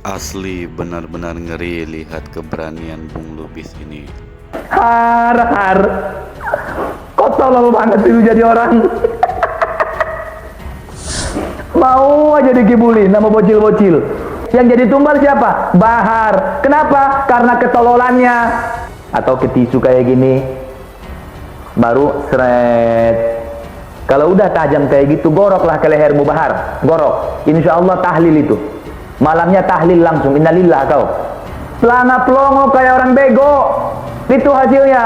Asli benar-benar ngeri lihat keberanian Bung Lubis ini. Har, kok tolol banget sih lu jadi orang. Mau aja dikibulin sama bocil-bocil. Yang jadi tumbal siapa? Bahar. Kenapa? Karena ketololannya. Atau ketisu kayak gini, baru seret. Kalau udah tajam kayak gitu, goroklah ke lehermu Bahar. Gorok. Insya Allah tahlil itu. Malamnya tahlil langsung. Innalillah kau. Selanga pelongo kayak orang bego. Itu hasilnya.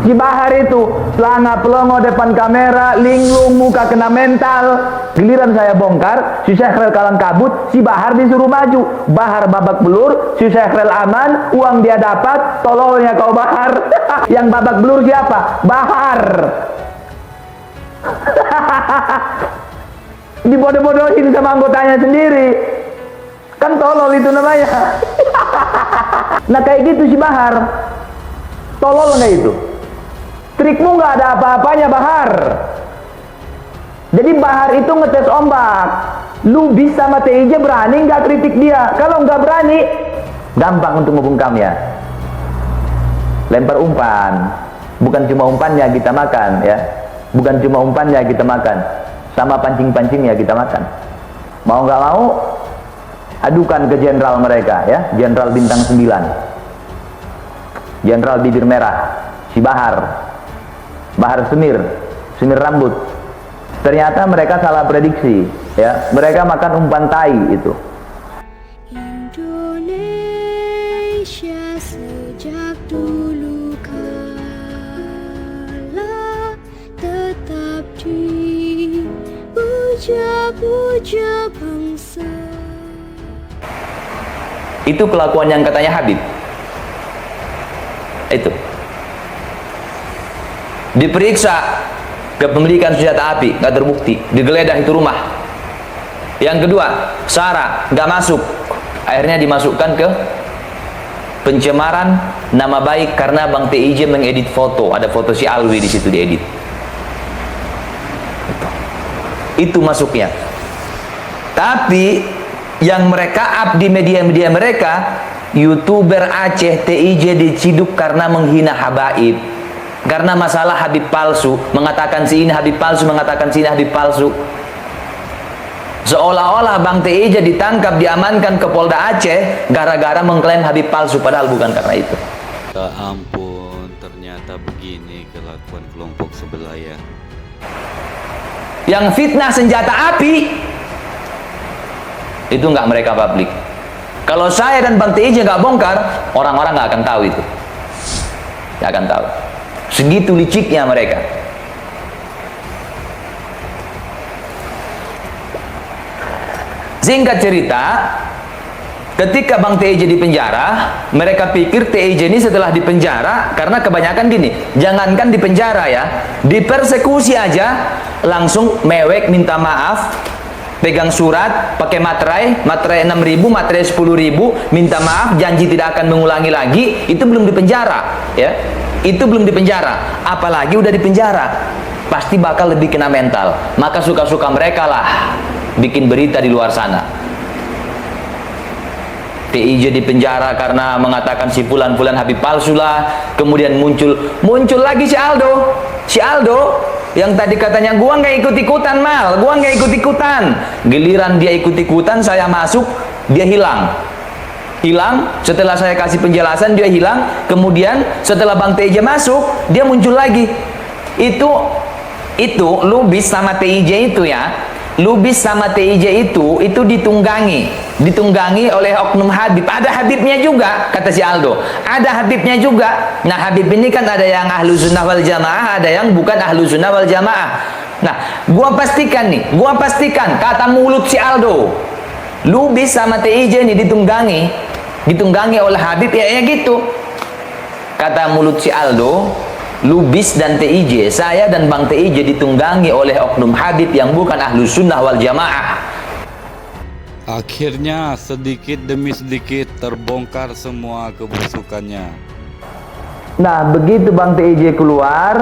Si Bahar itu selanga pelongo depan kamera, linglung, muka kena mental. Giliran saya bongkar, si Syekrel kalang kabut, si Bahar disuruh maju. Bahar babak belur, si Syekrel aman, uang dia dapat, tololnya kau Bahar. Yang babak belur siapa? Bahar. Dibodoh-bodohin sama anggotanya sendiri. Kan tolol itu namanya. Nah kayak gitu si Bahar. Tolol nggak itu? Trikmu nggak ada apa-apanya Bahar. Jadi Bahar itu ngetes ombak. Lubis sama TIJ berani nggak kritik dia? Kalau nggak berani, gampang untuk ngebungkam ya. Lempar umpan. Bukan cuma umpannya kita makan ya. Bukan cuma umpannya kita makan, sama pancing-pancingnya kita makan. Mau nggak mau, adukan ke jenderal mereka ya, jenderal bintang 9. Jenderal bibir merah, si Bahar. Bahar semir rambut. Ternyata mereka salah prediksi ya. Mereka makan umpan tai itu. Indonesia sejak dulu kala tetap dipuja-puja bangsa. Itu kelakuan yang katanya Habib. Itu diperiksa kepemilikan senjata api, nggak terbukti, digeledah itu rumah. Yang kedua, Sarah nggak masuk, akhirnya dimasukkan ke pencemaran nama baik karena Bang TIJ mengedit foto, ada foto si Alwi di situ diedit. Itu masuknya. Tapi yang mereka up di media-media mereka, YouTuber Aceh TIJ diciduk karena menghina habaib, karena masalah Habib palsu, mengatakan si ini Habib palsu, mengatakan si ini Habib palsu. Seolah-olah Bang TIJ ditangkap, diamankan ke Polda Aceh gara-gara mengklaim Habib palsu, padahal bukan karena itu. Ya ampun, ternyata begini kelakuan kelompok sebelah ya. Yang fitnah senjata api itu nggak mereka publik. Kalau saya dan Bang TIJ nggak bongkar, orang-orang nggak akan tahu itu. Nggak akan tahu. Segitu liciknya mereka. Singkat cerita, ketika Bang TIJ di penjara, mereka pikir TIJ ini setelah di penjara, karena kebanyakan gini, jangankan di penjara ya, dipersekusi aja, langsung mewek minta maaf, pegang surat, pakai materai 6.000, materai 10.000, minta maaf, janji tidak akan mengulangi lagi. Itu belum di penjara ya, itu belum di penjara, apalagi udah di penjara, pasti bakal lebih kena mental. Maka suka-suka mereka lah bikin berita di luar sana. TIJ di penjara karena mengatakan si Fulan-Fulan Habib palsu lah. Kemudian muncul lagi si Aldo yang tadi katanya gua nggak ikut-ikutan Mal, gua nggak ikut-ikutan. Giliran dia ikut-ikutan, saya masuk, dia hilang. Setelah saya kasih penjelasan dia hilang. Kemudian setelah Bang TIJ masuk, dia muncul lagi. Itu Lubis sama TIJ itu ya. Lubis sama TIJ itu ditunggangi oleh oknum Habib. Ada Habibnya juga, kata si Aldo. Ada Habibnya juga. Nah, Habib ini kan ada yang ahlu sunnah wal jamaah, ada yang bukan ahlu sunnah wal jamaah. Nah, gua pastikan kata mulut si Aldo, Lubis sama TIJ ini ditunggangi oleh Habib ya gitu. Kata mulut si Aldo, Lubis dan TIJ, saya dan Bang TIJ ditunggangi oleh oknum Habib yang bukan ahlu sunnah wal jamaah. Akhirnya sedikit demi sedikit terbongkar semua kebusukannya. Nah begitu Bang TIJ keluar,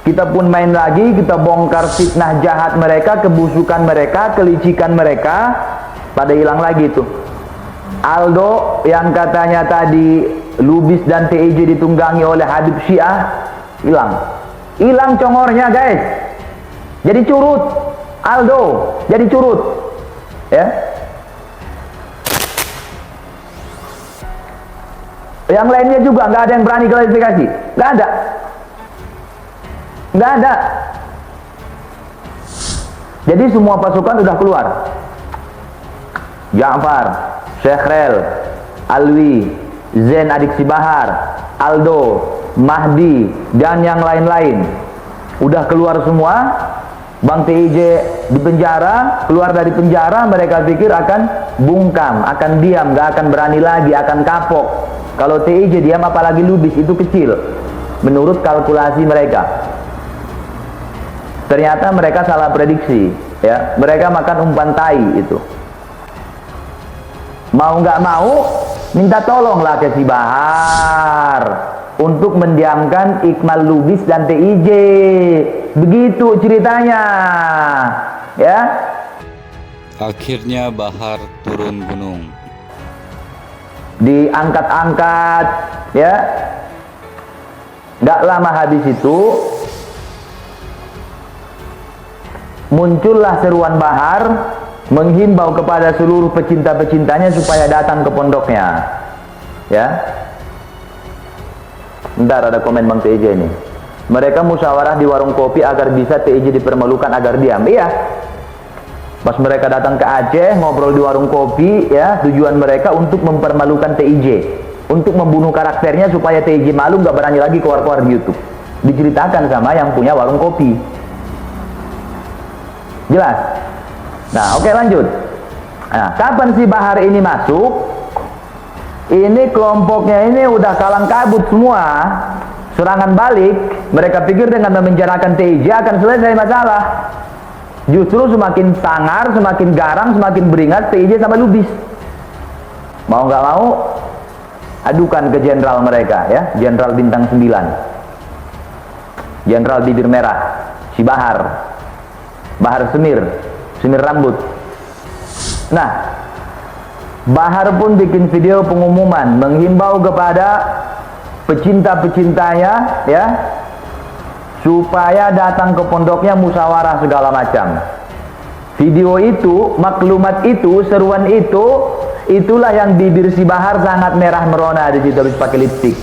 kita pun main lagi, kita bongkar fitnah jahat mereka, kebusukan mereka, kelicikan mereka, pada hilang lagi tuh. Aldo yang katanya tadi Lubis dan TIJ ditunggangi oleh Habib Syiah, hilang congornya guys. Jadi curut, Aldo jadi curut, ya. Yang lainnya juga nggak ada yang berani klarifikasi, nggak ada. Jadi semua pasukan sudah keluar. Ja'far, Syekhrel, Alwi, Zen adik si Bahar, Aldo, Mahdi, dan yang lain-lain udah keluar semua. Bang TIJ di penjara, keluar dari penjara, mereka pikir akan bungkam, akan diam, gak akan berani lagi, akan kapok. Kalau TIJ diam, apalagi Lubis, itu kecil menurut kalkulasi mereka. Ternyata mereka salah prediksi, ya. Mereka makan umpan tai itu. Mau nggak mau, minta tolonglah ke si Bahar untuk mendiamkan Ikmal Lubis dan TIJ. Begitu ceritanya, ya. Akhirnya Bahar turun gunung. Diangkat-angkat, ya. Nggak lama habis itu muncullah seruan Bahar menghimbau kepada seluruh pecinta-pecintanya supaya datang ke pondoknya, ya. Bentar, ada komen Bang TIJ ini. Mereka musyawarah di warung kopi agar bisa TIJ dipermalukan agar diam. Iya. Pas mereka datang ke Aceh, ngobrol di warung kopi, ya, tujuan mereka untuk mempermalukan TIJ, untuk membunuh karakternya supaya TIJ malu, nggak berani lagi keluar-keluar di YouTube. Diceritakan sama yang punya warung kopi. Jelas? Nah, oke, lanjut. Nah, kapan si Bahar ini masuk? Ini kelompoknya ini udah kalang kabut semua. Serangan balik, mereka pikir dengan memenjarakan TIJ akan selesai masalah. Justru semakin sangar, semakin garang, semakin beringat TIJ sama Lubis. Mau nggak mau, adukan ke jenderal mereka, ya, jenderal bintang 9, jenderal bibir merah, si Bahar semir rambut. Nah, Bahar pun bikin video pengumuman menghimbau kepada pecinta-pecintanya, ya, supaya datang ke pondoknya, musyawarah segala macam. Video itu, maklumat itu, seruan itu, itulah yang bibir si Bahar sangat merah merona di situ habis pakai lipstik.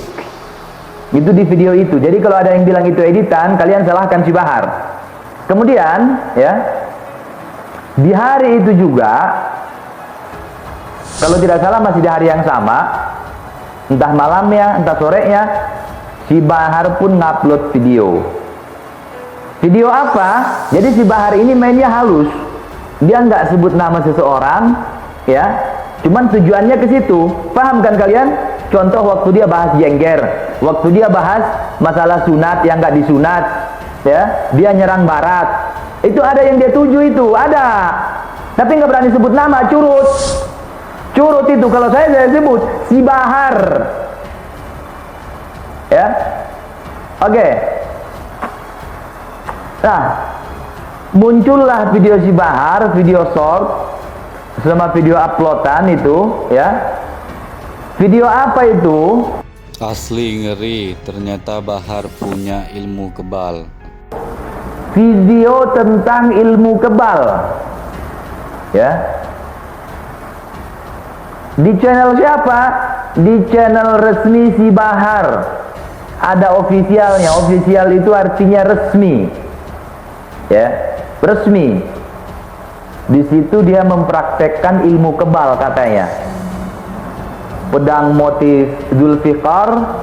Itu di video itu. Jadi kalau ada yang bilang itu editan, kalian salahkan si Bahar. Kemudian, ya, di hari itu juga, kalau tidak salah masih di hari yang sama, entah malamnya, entah sorenya, si Bahar pun ngupload video. Video apa? Jadi si Bahar ini mainnya halus. Dia nggak sebut nama seseorang, ya. Cuman tujuannya ke situ. Paham kan kalian? Contoh waktu dia bahas jengger, waktu dia bahas masalah sunat yang nggak disunat, ya. Dia nyerang barat. Itu ada yang dia tuju itu, ada. Tapi nggak berani sebut nama, curut. Curut itu kalau saya sebut si Bahar. Ya. Oke. Nah, muncullah video si Bahar, video short sama video uploadan itu, ya. Video apa itu? Asli ngeri, ternyata Bahar punya ilmu kebal. Video tentang ilmu kebal, ya. Di channel siapa? Di channel resmi si Bahar. Ada ofisialnya. Ofisial itu artinya resmi, ya, resmi. Di situ dia mempraktekkan ilmu kebal katanya. Pedang motif Zulfikar,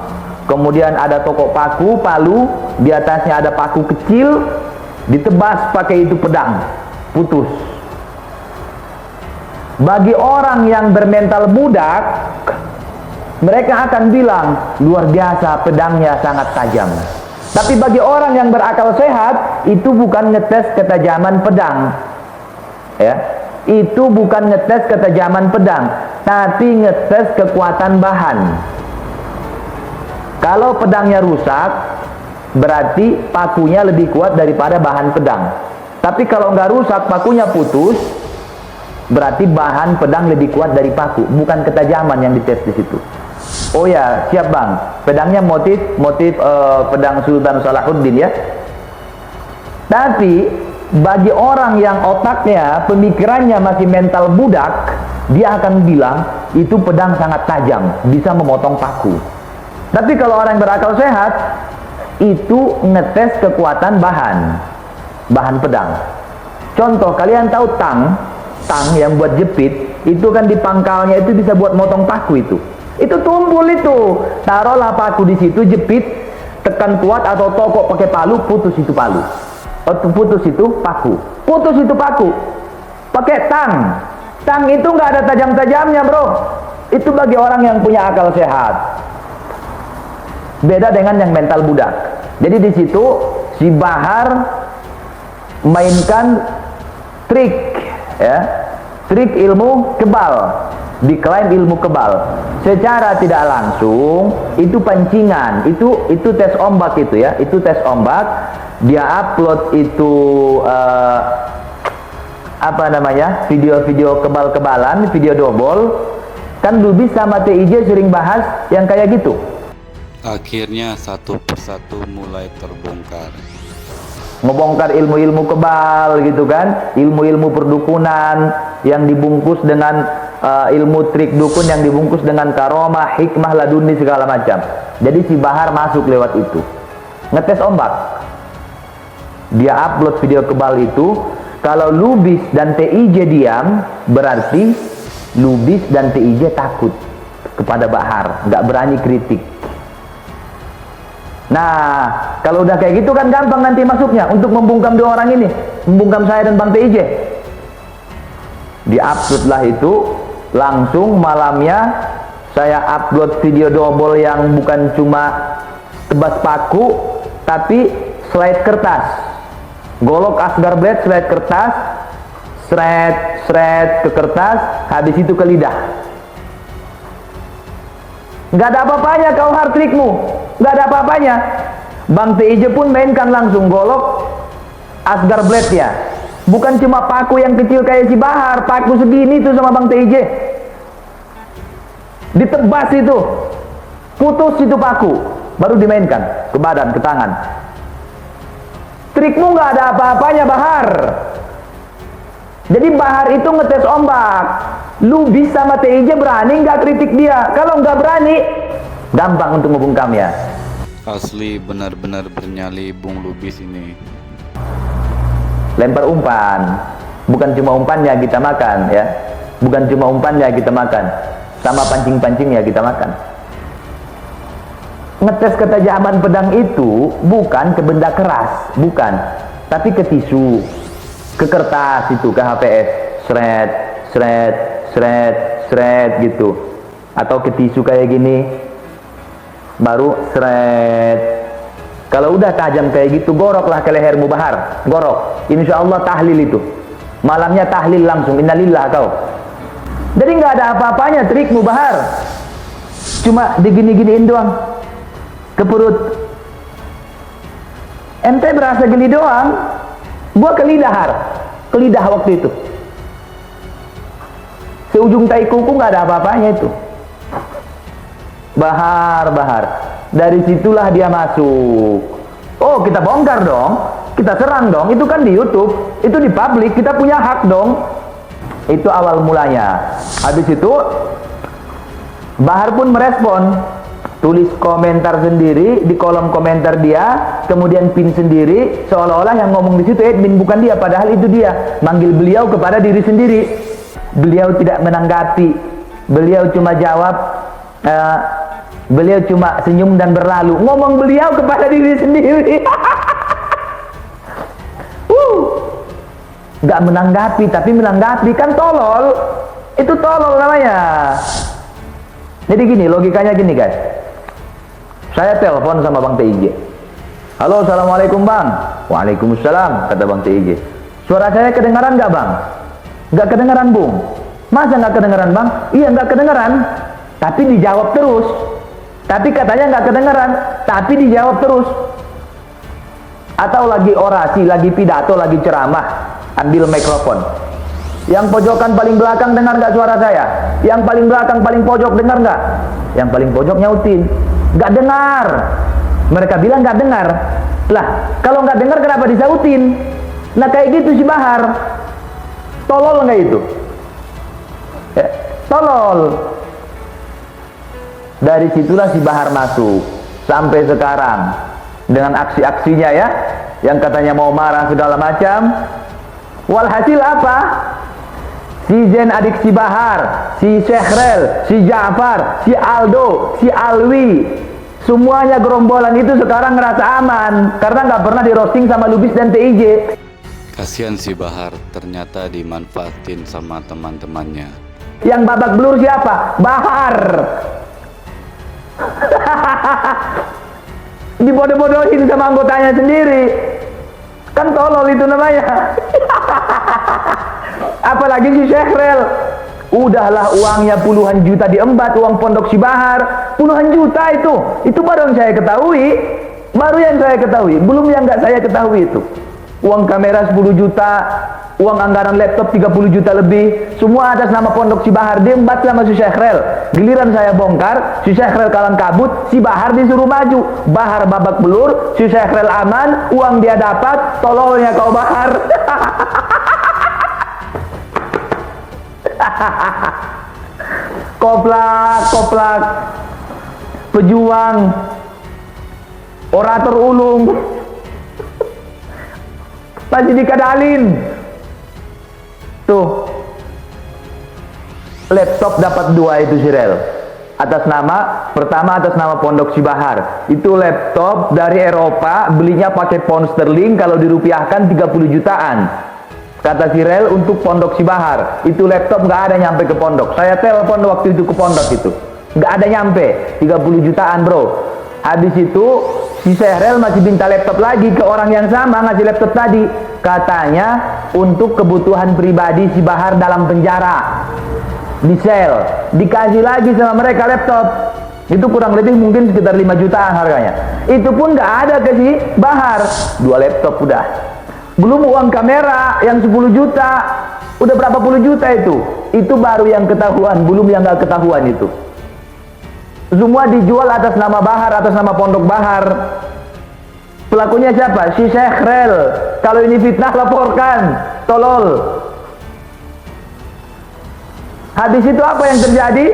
kemudian ada tokok paku, palu, di atasnya ada paku kecil, ditebas pakai itu pedang, putus. Bagi orang yang bermental budak, mereka akan bilang luar biasa, pedangnya sangat tajam. Tapi bagi orang yang berakal sehat, itu bukan ngetes ketajaman pedang, ya. Itu bukan ngetes ketajaman pedang, tapi ngetes kekuatan bahan. Kalau pedangnya rusak, berarti pakunya lebih kuat daripada bahan pedang. Tapi kalau nggak rusak, pakunya putus, Berarti bahan pedang lebih kuat dari paku, bukan ketajaman yang dites di situ. Oh ya, siap bang. Pedangnya motif pedang Sultan Salahuddin ya. Tapi bagi orang yang otaknya, pemikirannya masih mental budak, dia akan bilang itu pedang sangat tajam, bisa memotong paku. Tapi kalau orang yang berakal sehat, itu ngetes kekuatan bahan pedang. Contoh, kalian tahu tang yang buat jepit, itu kan di pangkalnya itu bisa buat motong paku itu. Itu tumpul itu. Taruhlah paku di situ, jepit, tekan kuat atau tokok pakai palu, putus itu palu. Putus itu paku. Putus itu paku. Pakai tang. Tang itu nggak ada tajam-tajamnya, bro. Itu bagi orang yang punya akal sehat. Beda dengan yang mental budak. Jadi di situ si Bahar mainkan trik, ya, trik ilmu kebal, diklaim ilmu kebal. Secara tidak langsung itu pancingan, itu tes ombak itu ya, itu tes ombak. Dia upload itu apa namanya, video-video kebal-kebalan, video dobol. Kan Lubis sama TIJ sering bahas yang kayak gitu. Akhirnya satu persatu mulai terbongkar. Ngebongkar ilmu-ilmu kebal gitu kan, ilmu-ilmu perdukunan yang dibungkus dengan ilmu trik dukun yang dibungkus dengan karomah, hikmah laduni segala macam. Jadi si Bahar masuk lewat itu, ngetes ombak. Dia upload video kebal itu. Kalau Lubis dan TIJ diam, berarti Lubis dan TIJ takut kepada Bahar, nggak berani kritik. Nah, kalau udah kayak gitu kan gampang nanti masuknya untuk membungkam dua orang ini, membungkam saya dan Bang TIJ. Di-upload lah itu, langsung malamnya saya upload video double yang bukan cuma tebas paku, tapi slide kertas. Golok Asgar blade, slide kertas, shred ke kertas, habis itu ke lidah. Nggak ada apa-apanya kau hard trikmu, nggak ada apa-apanya. Bang TIJ pun mainkan langsung golok Asgar blade ya, bukan cuma paku yang kecil kayak si Bahar, paku segini tuh sama Bang TIJ, ditebas itu, putus itu paku, baru dimainkan ke badan, ke tangan. Trikmu nggak ada apa-apanya Bahar. Jadi Bahar itu ngetes ombak. Lubis sama TIJ berani nggak kritik dia? Kalau nggak berani, gampang untuk membungkamnya. Asli benar-benar bernyali Bung Lubis ini. Lempar umpan, bukan cuma umpannya kita makan ya, bukan cuma umpannya kita makan, sama pancing-pancingnya kita makan. Ngetes ketajaman pedang itu bukan ke benda keras, bukan, tapi ke tisu, ke kertas itu, ke HPS, shred gitu, atau ke tisu kayak gini, baru shred. Kalau udah tajam kayak gitu, goroklah ke lehermu Bahar, gorok. Insya Allah tahlil itu, malamnya tahlil langsung, innalillah kau. Jadi nggak ada apa-apanya trikmu Bahar, cuma digini-giniin doang ke perut. Ente berasa gini doang, gua ke lidah waktu itu. Seujung tai kuku nggak ada apa-apanya itu. Bahar. Dari situlah dia masuk. Oh, kita bongkar dong, kita serang dong. Itu kan di YouTube, itu di publik, kita punya hak dong. Itu awal mulanya. Habis itu Bahar pun merespon, tulis komentar sendiri di kolom komentar dia, kemudian pin sendiri, seolah-olah yang ngomong di situ admin, bukan dia, padahal itu dia. Manggil beliau kepada diri sendiri. Beliau tidak menanggapi, beliau cuma jawab, beliau cuma senyum dan berlalu. Ngomong beliau kepada diri sendiri. Gak menanggapi, tapi menanggapi, kan tolol. Itu tolol namanya. Jadi gini, logikanya gini guys. Saya telepon sama Bang TIJ. Halo, assalamualaikum Bang. Waalaikumsalam, kata Bang TIJ. Suara saya kedengaran gak Bang? Gak kedengaran Bung. Masa gak kedengaran Bang? Iya gak kedengaran, tapi dijawab terus. Tapi katanya gak kedengaran, tapi dijawab terus. Atau lagi orasi, lagi pidato, lagi ceramah, ambil mikrofon. Yang pojokan paling belakang dengar nggak suara saya? Yang paling belakang paling pojok dengar nggak? Yang paling pojok nyautin, nggak dengar. Mereka bilang nggak dengar. Lah, kalau nggak dengar kenapa disautin? Nah kayak gitu si Bahar. Tolol nggak itu? Ya, tolol. Dari situlah si Bahar masuk sampai sekarang dengan aksi-aksinya ya, yang katanya mau marah segala macam. Walhasil apa? Si Zen adik si Bahar, si Syehrel, si Ja'far, si Aldo, si Alwi, semuanya gerombolan itu sekarang ngerasa aman karena nggak pernah di roasting sama Lubis dan TIJ. Kasihan si Bahar, ternyata dimanfaatin sama teman-temannya. Yang babak belur siapa? Bahar. Dibodoh-bodohin sama anggotanya sendiri. Kan tolol itu namanya. Apalagi si Syehrel, udahlah uangnya puluhan juta diembat, uang pondok si Bahar puluhan juta itu baru yang saya ketahui, belum yang nggak saya ketahui itu. Uang kamera 10 juta, uang anggaran laptop 30 juta lebih, semua atas nama pondok si Bahar diembat sama si Syehrel. Giliran saya bongkar, si Syehrel kalang kabut, si Bahar disuruh maju. Bahar babak belur, si Syehrel aman, uang dia dapat, tololnya kau Bahar. Koplak, pejuang, orator ulung, masih dikadalin. Tuh, laptop dapat 2 itu si Rel. Pertama atas nama Pondok Si Bahar. Itu laptop dari Eropa, belinya pakai pound sterling, kalau dirupiahkan 30 jutaan. Kata si Rel untuk Pondok Si Bahar, itu laptop nggak ada nyampe ke pondok. Saya telepon waktu itu ke pondok itu, nggak ada nyampe, 30 jutaan bro. Habis itu si Syehrel masih minta laptop lagi ke orang yang sama, ngasih laptop tadi. Katanya untuk kebutuhan pribadi si Bahar dalam penjara, di sel, dikasih lagi sama mereka laptop. Itu kurang lebih mungkin sekitar 5 jutaan harganya. Itu pun nggak ada ke si Bahar, 2 laptop udah. Belum uang kamera yang 10 juta, udah berapa puluh juta itu. Itu baru yang ketahuan, belum yang nggak ketahuan itu. Semua dijual atas nama Bahar, atas nama Pondok Bahar. Pelakunya siapa? Si Syehrel. Kalau ini fitnah laporkan, tolol. Habis itu apa yang terjadi?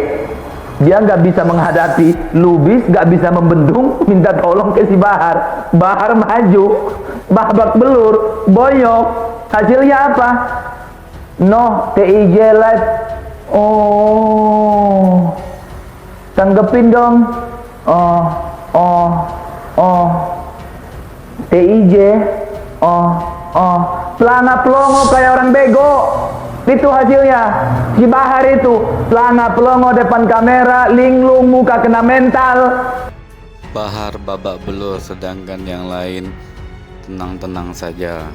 Dia nggak bisa menghadapi Lubis, nggak bisa membendung, minta tolong ke si Bahar. Bahar maju, babak belur, boyok. Hasilnya apa? No, TIJ live. Oh, tanggepin dong. TIJ. Pelana pelongo kayak orang bego. Itu hasilnya. Si Bahar itu pelana pelongo depan kamera, linglung, muka kena mental. Bahar babak belur, sedangkan yang lain tenang-tenang saja.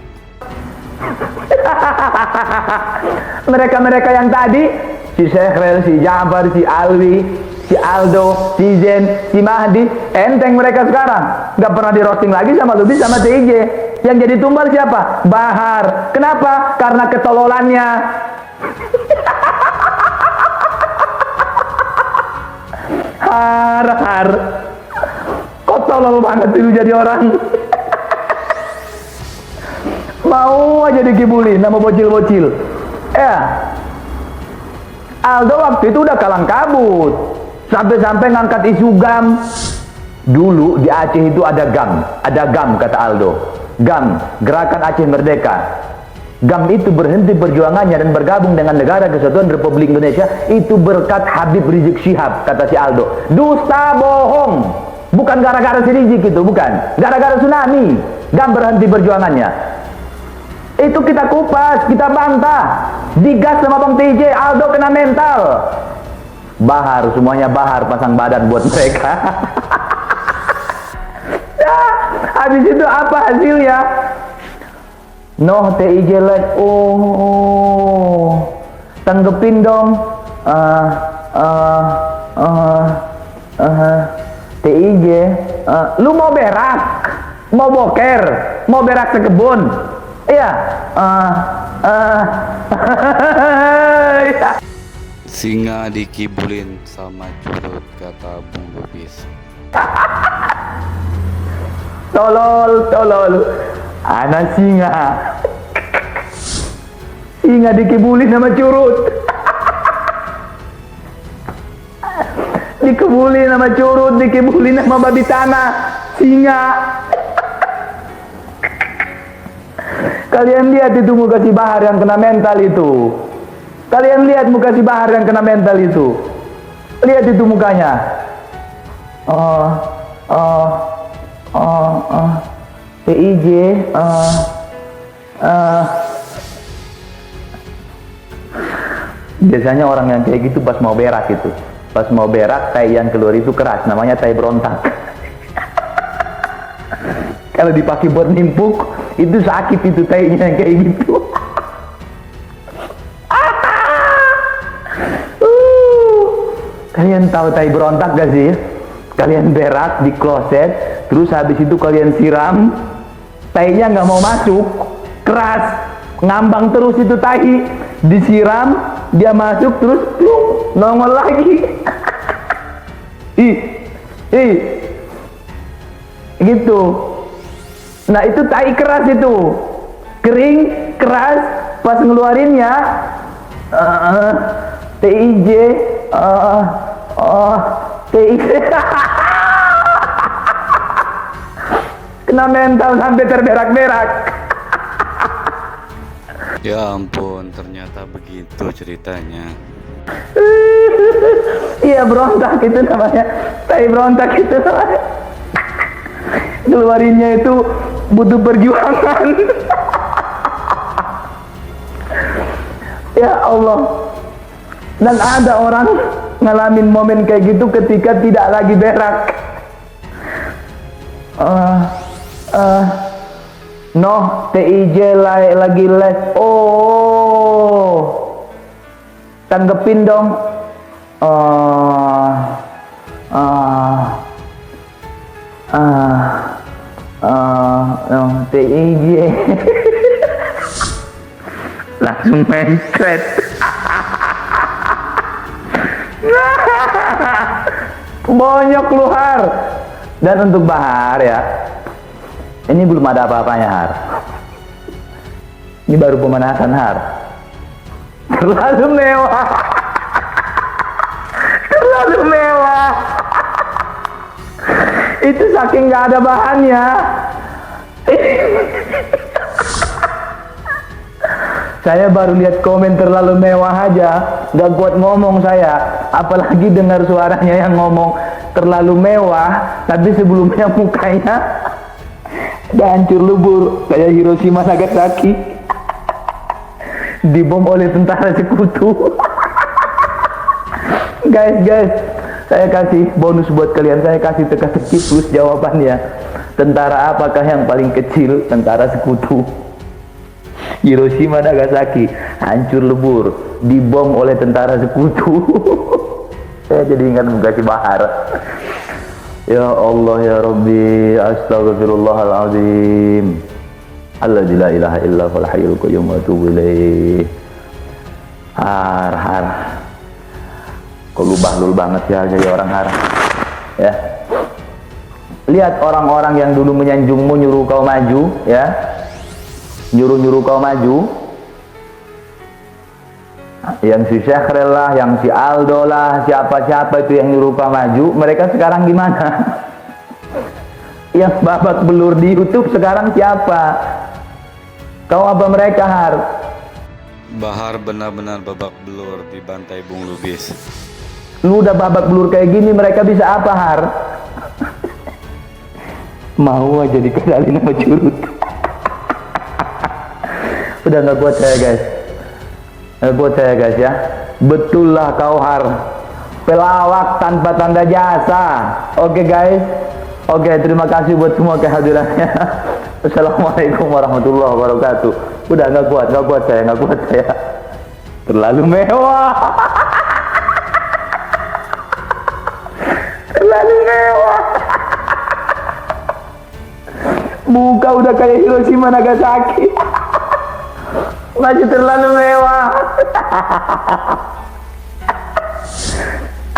Mereka-mereka yang tadi, si Syehrel, si Ja'far, si Alwi, si Aldo, si Zen, si Mahdi, enteng mereka sekarang. Gak pernah di roasting lagi sama Lubis sama TIJ. Yang jadi tumbal siapa? Bahar. Kenapa? Karena ketololannya. Har. Kok tolol banget itu jadi orang. Mau aja dikibulin sama bocil-bocil. Aldo waktu itu udah kalang kabut. Sampai-sampai ngangkat isu GAM. Dulu di Aceh itu ada GAM kata Aldo. GAM, Gerakan Aceh Merdeka. GAM itu berhenti perjuangannya dan bergabung dengan Negara Kesatuan Republik Indonesia itu berkat Habib Rizik Syihab, kata si Aldo. Dusta, bohong. Bukan gara-gara si Rizik itu, bukan. Gara-gara tsunami GAM berhenti perjuangannya. Itu kita kupas, kita bantah. Digas sama Bang TJ, Aldo kena mental. Bahar, semuanya Bahar pasang badan buat mereka. Habis itu apa hasilnya? No, TIJ live. Tanggepin dong. TIJ, lu mau berak, mau boker, mau berak sekebun. Iya. Singa dikibulin sama curut, kata Bung Lubis. Tolol. Anak singa. Singa dikibulin sama curut. Dikibulin sama curut, dikibulin sama babi tanah. Singa. Kalian lihat itu muka si Bahar yang kena mental itu. Kalian lihat muka si Bahar yang kena mental itu. Lihat itu mukanya. PIJ. Biasanya orang yang kayak gitu pas mau berak itu. Pas mau berak, tai yang keluar itu keras. Namanya tai berontak. Kalau dipakai buat nimpuk, itu sakit itu tainya yang kayak gitu. Kalian tahu tai berontak gak sih? Kalian berak di kloset, terus habis itu kalian siram, tainya nggak mau masuk, keras, ngambang terus itu tai, disiram, dia masuk terus, plung, nongol lagi. Gitu. Nah itu tai keras itu, kering, keras, pas ngeluarinnya, TIJ, TIJ, kena mental sampai terberak-berak. Ya ampun, ternyata begitu ceritanya. Iya, berontak itu namanya, tai berontak itu namanya. Keluarinnya itu butuh perjuangan. Ya Allah. Dan ada orang ngalamin momen kayak gitu ketika tidak lagi berak. No, TIJ lagi les. Oh, tanggepin dong. No, TIJ. Langsung mencret. Banyak keluar. Dan untuk Bahar ya, ini belum ada apa-apanya Har. Ini baru pemanasan Har. Terlalu mewah. Terlalu mewah. Itu saking gak ada bahannya. Saya baru lihat komen terlalu mewah aja, gak kuat ngomong saya. Apalagi dengar suaranya yang ngomong terlalu mewah, tapi sebelumnya mukanya udah hancur lebur kayak Hiroshima Nagasaki. Dibom oleh tentara sekutu. Guys, saya kasih bonus buat kalian. Saya kasih teka-teki plus jawabannya. Tentara apakah yang paling kecil? Tentara sekutu. Hiroshima Nagasaki hancur lebur, dibom oleh tentara sekutu. Saya jadi ingat muka si Bahar. Ya Allah ya Rabbi, astagfirullahaladzim. Alladzi la ilaha illa huwal hayyul qayyum wa atubu ilaih. Har. Kok lubah-lul banget ya jadi orang Har. Ya. Lihat orang-orang yang dulu menyanjungmu, nyuruh kau maju, ya. Nyuruh kau maju, yang si Syekhrel lah, yang si Aldo lah, siapa-siapa itu yang nyuruh kau maju, mereka sekarang gimana? Yang babak belur di YouTube sekarang siapa? Kau apa mereka Har? Bahar benar-benar babak belur di bantai Bung Lubis. Lu udah babak belur kayak gini, mereka bisa apa Har? Mau aja dikenalin sama curut. Udah nggak buat saya guys, ya. Betul lah kau Har, pelawak tanpa tanda jasa. Oke guys, oke, terima kasih buat semua kehadirannya. Assalamualaikum warahmatullahi wabarakatuh. Udah nggak kuat saya. Terlalu mewah. Terlalu mewah. Muka udah kayak Hiroshima Nagasaki. Masih terlalu mewah.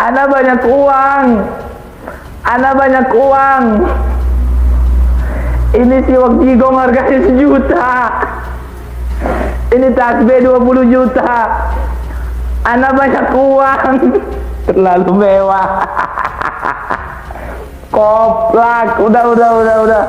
Ana banyak uang. Ana banyak uang. Ini siwak jigong harganya 1 juta. Ini tasbih 20 juta. Ana banyak uang. Terlalu mewah. Koplak. Udah.